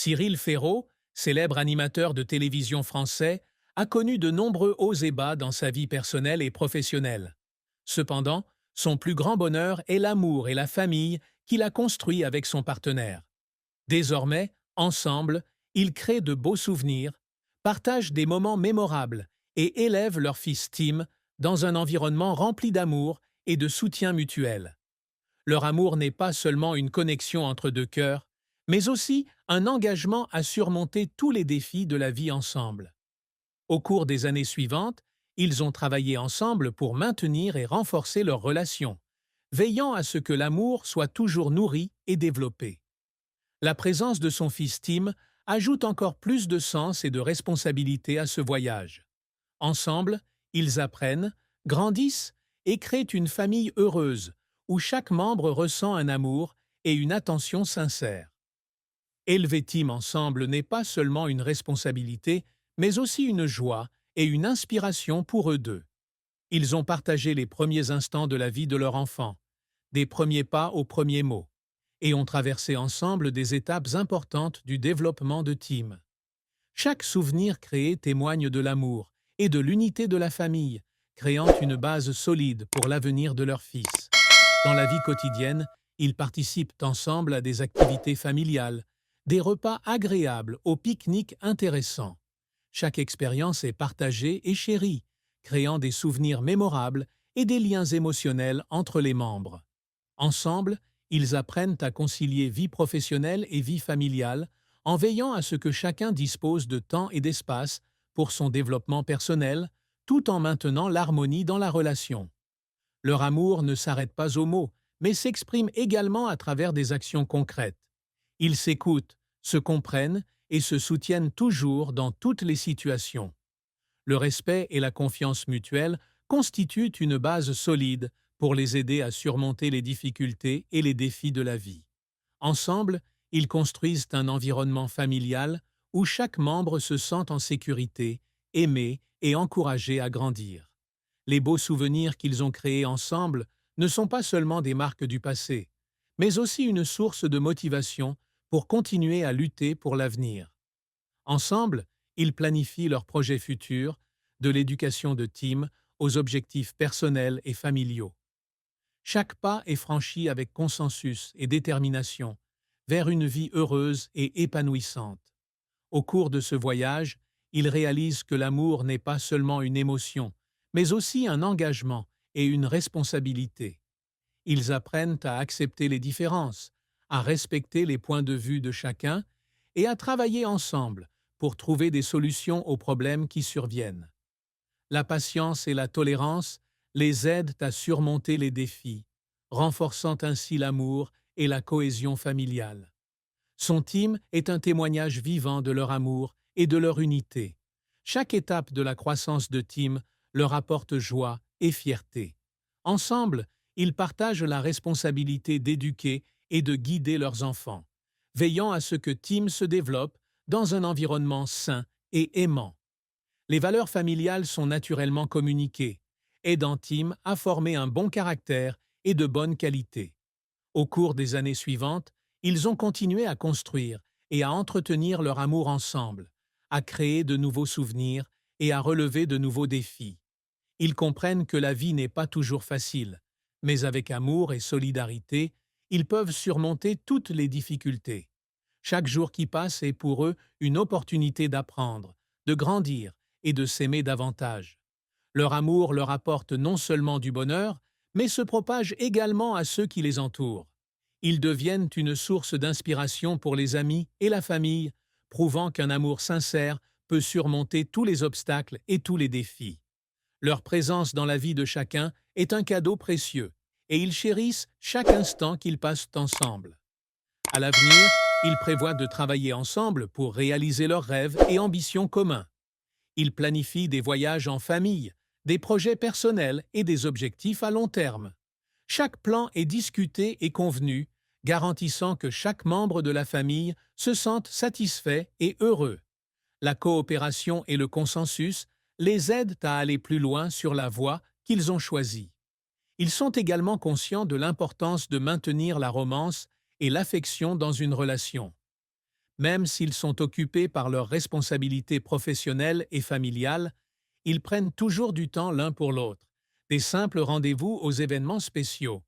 Cyril Ferraud, célèbre animateur de télévision français, a connu de nombreux hauts et bas dans sa vie personnelle et professionnelle. Cependant, son plus grand bonheur est l'amour et la famille qu'il a construit avec son partenaire. Désormais, ensemble, ils créent de beaux souvenirs, partagent des moments mémorables et élèvent leur fils Tim dans un environnement rempli d'amour et de soutien mutuel. Leur amour n'est pas seulement une connexion entre deux cœurs, mais aussi un engagement à surmonter tous les défis de la vie ensemble. Au cours des années suivantes, ils ont travaillé ensemble pour maintenir et renforcer leur relation, veillant à ce que l'amour soit toujours nourri et développé. La présence de son fils Tim ajoute encore plus de sens et de responsabilité à ce voyage. Ensemble, ils apprennent, grandissent et créent une famille heureuse, où chaque membre ressent un amour et une attention sincère. Élever Tim ensemble n'est pas seulement une responsabilité, mais aussi une joie et une inspiration pour eux deux. Ils ont partagé les premiers instants de la vie de leur enfant, des premiers pas aux premiers mots, et ont traversé ensemble des étapes importantes du développement de Tim. Chaque souvenir créé témoigne de l'amour et de l'unité de la famille, créant une base solide pour l'avenir de leur fils. Dans la vie quotidienne, ils participent ensemble à des activités familiales, des repas agréables aux pique-niques intéressants. Chaque expérience est partagée et chérie, créant des souvenirs mémorables et des liens émotionnels entre les membres. Ensemble, ils apprennent à concilier vie professionnelle et vie familiale en veillant à ce que chacun dispose de temps et d'espace pour son développement personnel, tout en maintenant l'harmonie dans la relation. Leur amour ne s'arrête pas aux mots, mais s'exprime également à travers des actions concrètes. Ils s'écoutent, se comprennent et se soutiennent toujours dans toutes les situations. Le respect et la confiance mutuelle constituent une base solide pour les aider à surmonter les difficultés et les défis de la vie. Ensemble, ils construisent un environnement familial où chaque membre se sent en sécurité, aimé et encouragé à grandir. Les beaux souvenirs qu'ils ont créés ensemble ne sont pas seulement des marques du passé, mais aussi une source de motivation pour continuer à lutter pour l'avenir. Ensemble, ils planifient leurs projets futurs, de l'éducation de Tim aux objectifs personnels et familiaux. Chaque pas est franchi avec consensus et détermination vers une vie heureuse et épanouissante. Au cours de ce voyage, ils réalisent que l'amour n'est pas seulement une émotion, mais aussi un engagement et une responsabilité. Ils apprennent à accepter les différences, à respecter les points de vue de chacun et à travailler ensemble pour trouver des solutions aux problèmes qui surviennent. La patience et la tolérance les aident à surmonter les défis, renforçant ainsi l'amour et la cohésion familiale. Son team est un témoignage vivant de leur amour et de leur unité. Chaque étape de la croissance de Tim leur apporte joie et fierté. Ensemble, ils partagent la responsabilité d'éduquer et de guider leurs enfants, veillant à ce que Tim se développe dans un environnement sain et aimant. Les valeurs familiales sont naturellement communiquées, aidant Tim à former un bon caractère et de bonnes qualités. Au cours des années suivantes, ils ont continué à construire et à entretenir leur amour ensemble, à créer de nouveaux souvenirs et à relever de nouveaux défis. Ils comprennent que la vie n'est pas toujours facile, mais avec amour et solidarité, ils peuvent surmonter toutes les difficultés. Chaque jour qui passe est pour eux une opportunité d'apprendre, de grandir et de s'aimer davantage. Leur amour leur apporte non seulement du bonheur, mais se propage également à ceux qui les entourent. Ils deviennent une source d'inspiration pour les amis et la famille, prouvant qu'un amour sincère peut surmonter tous les obstacles et tous les défis. Leur présence dans la vie de chacun est un cadeau précieux, et ils chérissent chaque instant qu'ils passent ensemble. À l'avenir, ils prévoient de travailler ensemble pour réaliser leurs rêves et ambitions communs. Ils planifient des voyages en famille, des projets personnels et des objectifs à long terme. Chaque plan est discuté et convenu, garantissant que chaque membre de la famille se sente satisfait et heureux. La coopération et le consensus les aident à aller plus loin sur la voie qu'ils ont choisie. Ils sont également conscients de l'importance de maintenir la romance et l'affection dans une relation. Même s'ils sont occupés par leurs responsabilités professionnelles et familiales, ils prennent toujours du temps l'un pour l'autre. Des simples rendez-vous aux événements spéciaux,